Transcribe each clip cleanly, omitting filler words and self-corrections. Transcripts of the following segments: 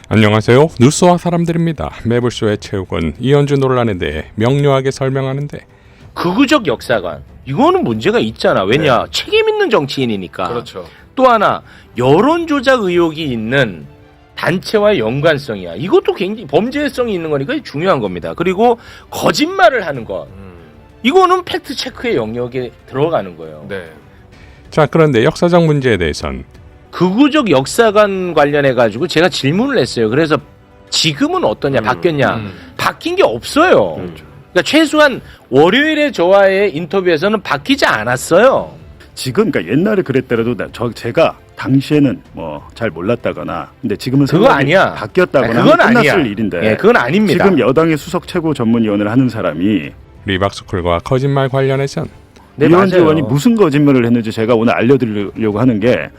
안녕하세요. 뉴스와 사람들입니다. 매불쇼의 최욱은 이현주 논란에 대해 명료하게 설명하는데 극우적 역사관 이거는 문제가 있잖아. 왜냐 책임 있는 정치인이니까. 그렇죠. 또 하나 여론 조작 의혹이 있는 단체와의 연관성이야. 이것도 굉장히 범죄성이 있는 거니까 중요한 겁니다. 그리고 거짓말을 하는 것 이거는 팩트 체크의 영역에 들어가는 거예요. 네. 자, 그런데 역사적 문제에 대해선 극우적 역사관 관련해 가지고 제가 질문을 했어요. 그래서 지금은 어떠냐 바뀌었냐 바뀐 게 없어요. 그렇죠. 그러니까 최소한 월요일에 저와의 인터뷰에서는 바뀌지 않았어요. 지금 그러니까 옛날에 그랬더라도 제가 당시에는 뭐 잘 몰랐다거나 근데 지금은 그거 생각이 아니야. 바뀌었다거나 그건 끝났을 아니야. 일인데 예, 그건 아닙니다. 지금 여당의 수석 최고 전문위원을 하는 사람이 리박스쿨과 거짓말 관련해선 네, 이현주 맞아요. 의원이 무슨 거짓말을 했는지 제가 오늘 알려드리려고 하는 게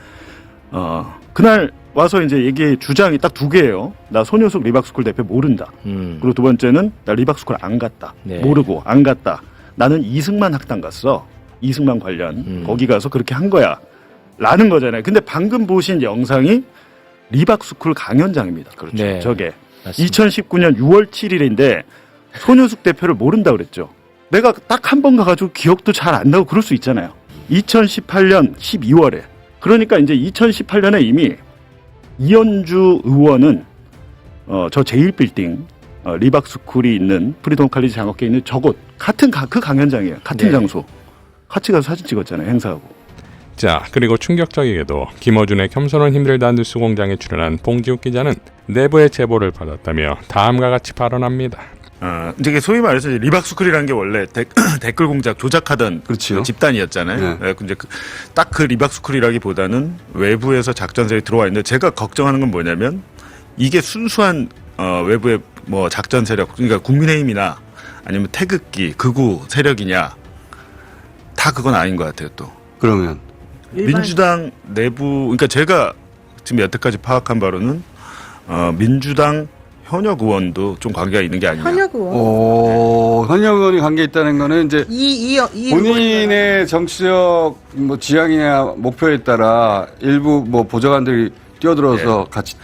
그날 와서 이제 얘기 주장이 딱 두 개예요. 나 손효숙 리박스쿨 대표 모른다. 그리고 두 번째는 나 리박스쿨 안 갔다. 네. 모르고 안 갔다. 나는 이승만 학당 갔어. 이승만 관련 거기 가서 그렇게 한 거야. 라는 거잖아요. 근데 방금 보신 영상이 리박스쿨 강연장입니다. 그렇죠. 네. 저게 맞습니다. 2019년 6월 7일인데 손효숙 대표를 모른다 그랬죠. 내가 딱 한 번 가가지고 기억도 잘 안 나고 그럴 수 있잖아요. 2018년 12월에 그러니까 이제 2018년에 이미 이현주 의원은 저 제1빌딩 리박스쿨이 있는 프리덤 칼리지 장학계에 있는 저곳 같은 그 강연장이에요. 같은 네. 장소. 같이 가서 사진 찍었잖아요. 행사하고. 자, 그리고 충격적이게도 김어준의 겸손은 힘들다 뉴스 공장에 출연한 봉지욱 기자는 내부의 제보를 받았다며 다음과 같이 발언합니다. 이제 소위 말해서 이제 리박스쿨이라는 게 원래 댓글 공작 조작하던 그렇죠. 집단이었잖아요. 네. 근데 딱 그 리박스쿨이라기보다는 외부에서 작전세력이 들어와 있는데 제가 걱정하는 건 뭐냐면 이게 순수한 외부의 뭐 작전 세력, 그러니까 국민의힘이나 아니면 태극기, 극우 세력이냐 다 그건 아닌 것 같아요. 또 그러면 민주당 내부, 그러니까 제가 지금 여태까지 파악한 바로는 민주당 현역 의원도 좀 관계가 있는 게 아니냐. 현역 의원. 현역 의원이 관계 있다는 거는 이제 이 본인의 정치적 뭐 지향이나 목표에 따라 일부 뭐 보좌관들이 뛰어들어서 같이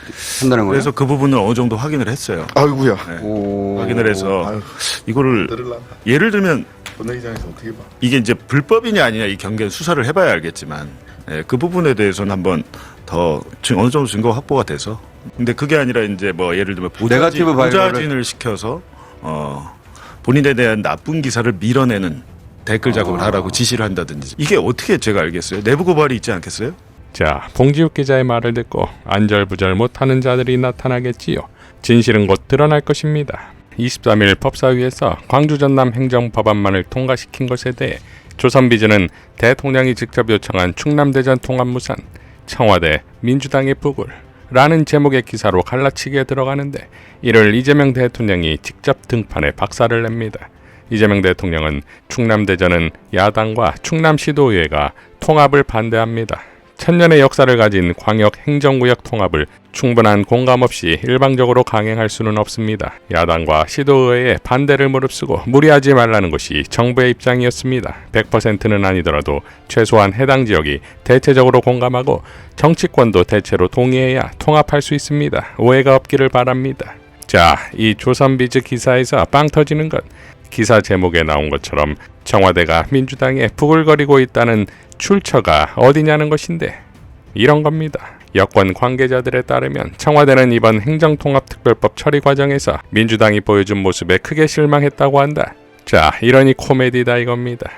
한다는 거예요. 그래서 그 부분을 어느 정도 확인을 했어요. 아이고야. 오. 확인을 해서 아유, 이거를 들을란다. 예를 들면 본회의장에서 어떻게 봐? 이게 이제 불법이냐 아니냐 이 경계는 수사를 해봐야 알겠지만 그 부분에 대해서는 한번 더 어느 정도 증거가 확보가 돼서 근데 그게 아니라 이제 뭐 예를 들면 네거티브 바이럴을 보좌진을 시켜서 본인에 대한 나쁜 기사를 밀어내는 댓글 작업을 하라고 지시를 한다든지 이게 어떻게 제가 알겠어요? 내부 고발이 있지 않겠어요? 자, 봉지욱 기자의 말을 듣고 안절부절 못하는 자들이 나타나겠지요. 진실은 곧 드러날 것입니다. 23일 법사위에서 광주 전남 행정법안만을 통과시킨 것에 대해 조선비즈는 대통령이 직접 요청한 충남대전 통합무산 청와대 민주당의 부굴 라는 제목의 기사로 갈라치기에 들어가는데 이를 이재명 대통령이 직접 등판에 박살을 냅니다. 이재명 대통령은 충남대전은 야당과 충남시도의회가 통합을 반대합니다. 천년의 역사를 가진 광역 행정구역 통합을 충분한 공감 없이 일방적으로 강행할 수는 없습니다. 야당과 시도의회의 반대를 무릅쓰고 무리하지 말라는 것이 정부의 입장이었습니다. 100%는 아니더라도 최소한 해당 지역이 대체적으로 공감하고 정치권도 대체로 동의해야 통합할 수 있습니다. 오해가 없기를 바랍니다. 자, 이 조선비즈 기사에서 빵 터지는 것. 기사 제목에 나온 것처럼 청와대가 민주당에 부글거리고 있다는 출처가 어디냐는 것인데 이런 겁니다. 여권 관계자들에 따르면 청와대는 이번 행정통합특별법 처리 과정에서 민주당이 보여준 모습에 크게 실망했다고 한다. 자, 이러니 코미디다 이겁니다.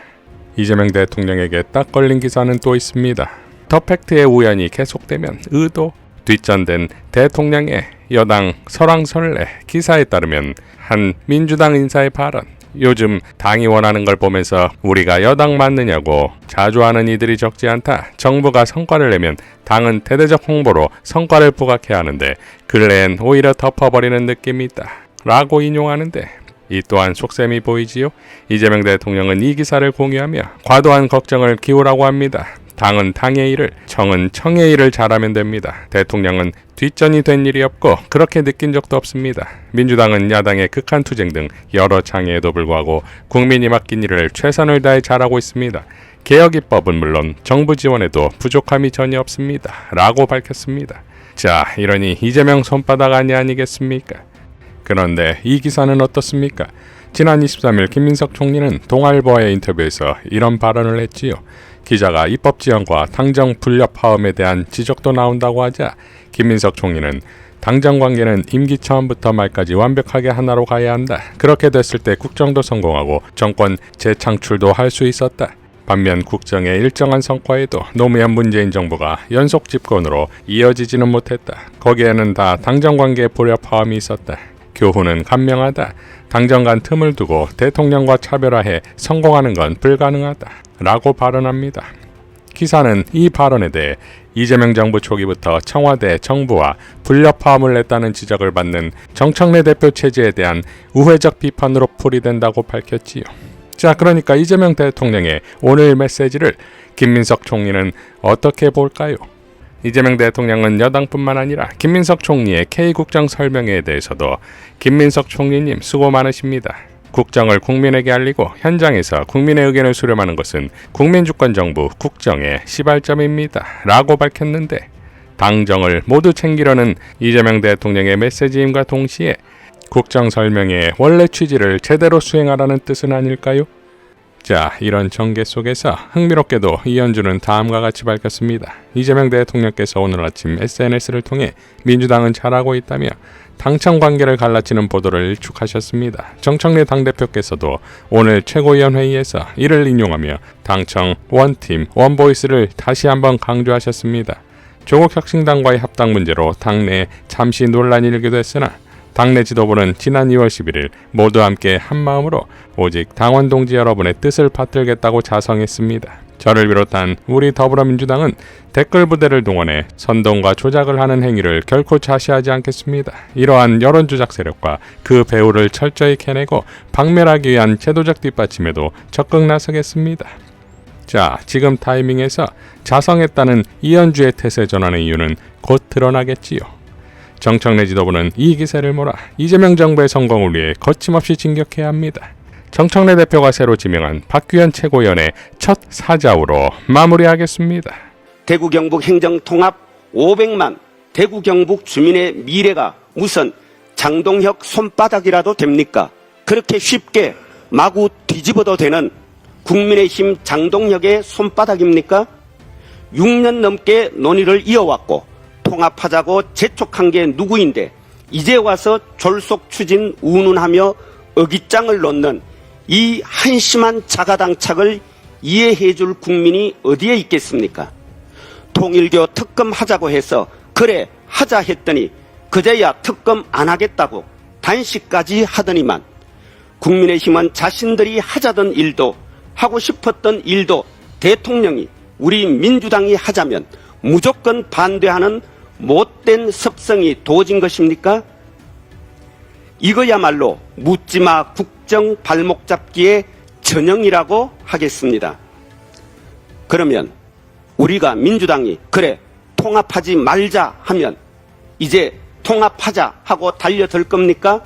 이재명 대통령에게 딱 걸린 기사는 또 있습니다. 더 팩트의 우연이 계속되면 의도 뒷전된 대통령의 여당 설왕설래 기사에 따르면 한 민주당 인사의 발언 요즘 당이 원하는 걸 보면서 우리가 여당 맞느냐고 자주하는 이들이 적지 않다. 정부가 성과를 내면 당은 대대적 홍보로 성과를 부각해야 하는데 근래엔 오히려 덮어버리는 느낌이 있다. 라고 인용하는데 이 또한 속셈이 보이지요. 이재명 대통령은 이 기사를 공유하며 과도한 걱정을 기우라고 합니다. 당은 당의 일을, 청은 청의 일을 잘하면 됩니다. 대통령은 뒷전이 된 일이 없고 그렇게 느낀 적도 없습니다. 민주당은 야당의 극한 투쟁 등 여러 장애에도 불구하고 국민이 맡긴 일을 최선을 다해 잘하고 있습니다. 개혁 입법은 물론 정부 지원에도 부족함이 전혀 없습니다. 라고 밝혔습니다. 자, 이러니 이재명 손바닥 아니겠습니까? 그런데 이 기사는 어떻습니까? 지난 23일 김민석 총리는 동아일보와의 인터뷰에서 이런 발언을 했지요. 기자가 입법 지원과 당정 분립 파업에 대한 지적도 나온다고 하자 김민석 총리는 당정 관계는 임기 처음부터 말까지 완벽하게 하나로 가야 한다. 그렇게 됐을 때 국정도 성공하고 정권 재창출도 할 수 있었다. 반면 국정의 일정한 성과에도 노무현 문재인 정부가 연속 집권으로 이어지지는 못했다. 거기에는 다 당정 관계 불협화음이 있었다. 교훈은 간명하다. 당정 간 틈을 두고 대통령과 차별화해 성공하는 건 불가능하다. 라고 발언합니다. 기사는 이 발언에 대해 이재명 정부 초기부터 청와대 정부와 불협화음을 냈다는 지적을 받는 정청래 대표 체제에 대한 우회적 비판으로 풀이된다고 밝혔지요. 자, 그러니까 이재명 대통령의 오늘 메시지를 김민석 총리는 어떻게 볼까요? 이재명 대통령은 여당뿐만 아니라 김민석 총리의 K국정 설명회에 대해서도 김민석 총리님 수고 많으십니다. 국정을 국민에게 알리고 현장에서 국민의 의견을 수렴하는 것은 국민주권정부 국정의 시발점입니다. 라고 밝혔는데 당정을 모두 챙기려는 이재명 대통령의 메시지임과 동시에 국정 설명회의 원래 취지를 제대로 수행하라는 뜻은 아닐까요? 자, 이런 전개 속에서 흥미롭게도 이현주는 다음과 같이 밝혔습니다. 이재명 대통령께서 오늘 아침 SNS를 통해 민주당은 잘하고 있다며 당청 관계를 갈라치는 보도를 일축하셨습니다. 정청래 당대표께서도 오늘 최고위원회의에서 이를 인용하며 당청 원팀 원보이스를 다시 한번 강조하셨습니다. 조국 혁신당과의 합당 문제로 당내에 잠시 논란이 일기도 했으나 당내 지도부는 지난 2월 11일 모두 함께 한마음으로 오직 당원 동지 여러분의 뜻을 받들겠다고 자성했습니다. 저를 비롯한 우리 더불어민주당은 댓글 부대를 동원해 선동과 조작을 하는 행위를 결코 자시하지 않겠습니다. 이러한 여론조작 세력과 그 배후를 철저히 캐내고 박멸하기 위한 제도적 뒷받침에도 적극 나서겠습니다. 자, 지금 타이밍에서 자성했다는 이현주의 태세 전환의 이유는 곧 드러나겠지요. 정청래 지도부는 이 기세를 몰아 이재명 정부의 성공을 위해 거침없이 진격해야 합니다. 정청래 대표가 새로 지명한 박규현 최고위원의 첫 사자우로 마무리하겠습니다. 대구 경북 행정통합 500만 대구 경북 주민의 미래가 무슨 장동혁 손바닥이라도 됩니까? 그렇게 쉽게 마구 뒤집어도 되는 국민의힘 장동혁의 손바닥입니까? 6년 넘게 논의를 이어왔고 통합하자고 재촉한 게 누구인데 이제 와서 졸속 추진 운운하며 어깃장을 놓는 이 한심한 자가당착을 이해해줄 국민이 어디에 있겠습니까? 통일교 특검 하자고 해서 그래 하자 했더니 그제야 특검 안 하겠다고 단식까지 하더니만 국민의힘은 자신들이 하자던 일도 하고 싶었던 일도 대통령이 우리 민주당이 하자면 무조건 반대하는 못된 습성이 도진 것입니까? 이거야말로 묻지마 국정 발목 잡기의 전형이라고 하겠습니다. 그러면 우리가 민주당이 그래 통합하지 말자 하면 이제 통합하자 하고 달려들 겁니까?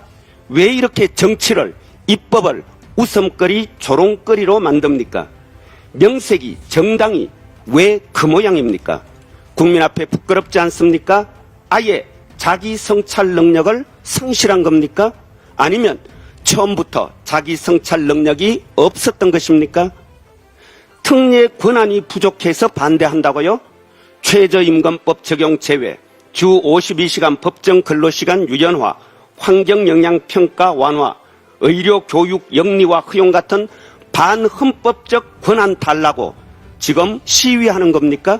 왜 이렇게 정치를 입법을 웃음거리 조롱거리로 만듭니까? 명색이 정당이 왜 그 모양입니까? 국민 앞에 부끄럽지 않습니까? 아예 자기 성찰 능력을 상실한 겁니까? 아니면 처음부터 자기 성찰 능력이 없었던 것입니까? 특례 권한이 부족해서 반대한다고요? 최저임금법 적용 제외, 주 52시간 법정 근로시간 유연화, 환경영향평가 완화, 의료교육 영리화 허용 같은 반헌법적 권한 달라고 지금 시위하는 겁니까?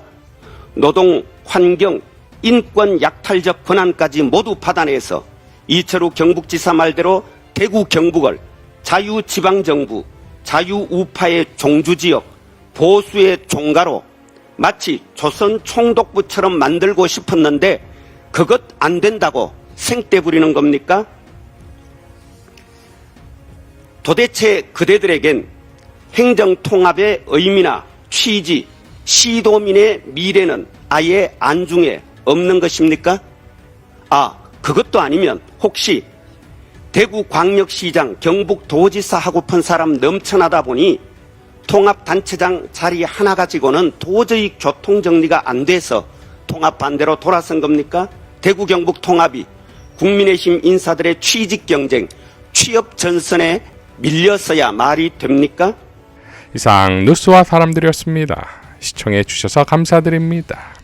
노동, 환경, 인권 약탈적 권한까지 모두 받아내서 이철우 경북지사 말대로 대구 경북을 자유지방정부, 자유우파의 종주지역, 보수의 종가로 마치 조선 총독부처럼 만들고 싶었는데 그것 안 된다고 생떼 부리는 겁니까? 도대체 그대들에겐 행정통합의 의미나 취지, 시도민의 미래는 아예 안중에 없는 것입니까? 아, 그것도 아니면 혹시 대구광역시장, 경북도지사 하고픈 사람 넘쳐나다 보니 통합단체장 자리 하나 가지고는 도저히 교통정리가 안 돼서 통합 반대로 돌아선 겁니까? 대구 경북 통합이 국민의힘 인사들의 취직 경쟁, 취업 전선에 밀려서야 말이 됩니까? 이상 뉴스와 사람들이었습니다. 시청해 주셔서 감사드립니다.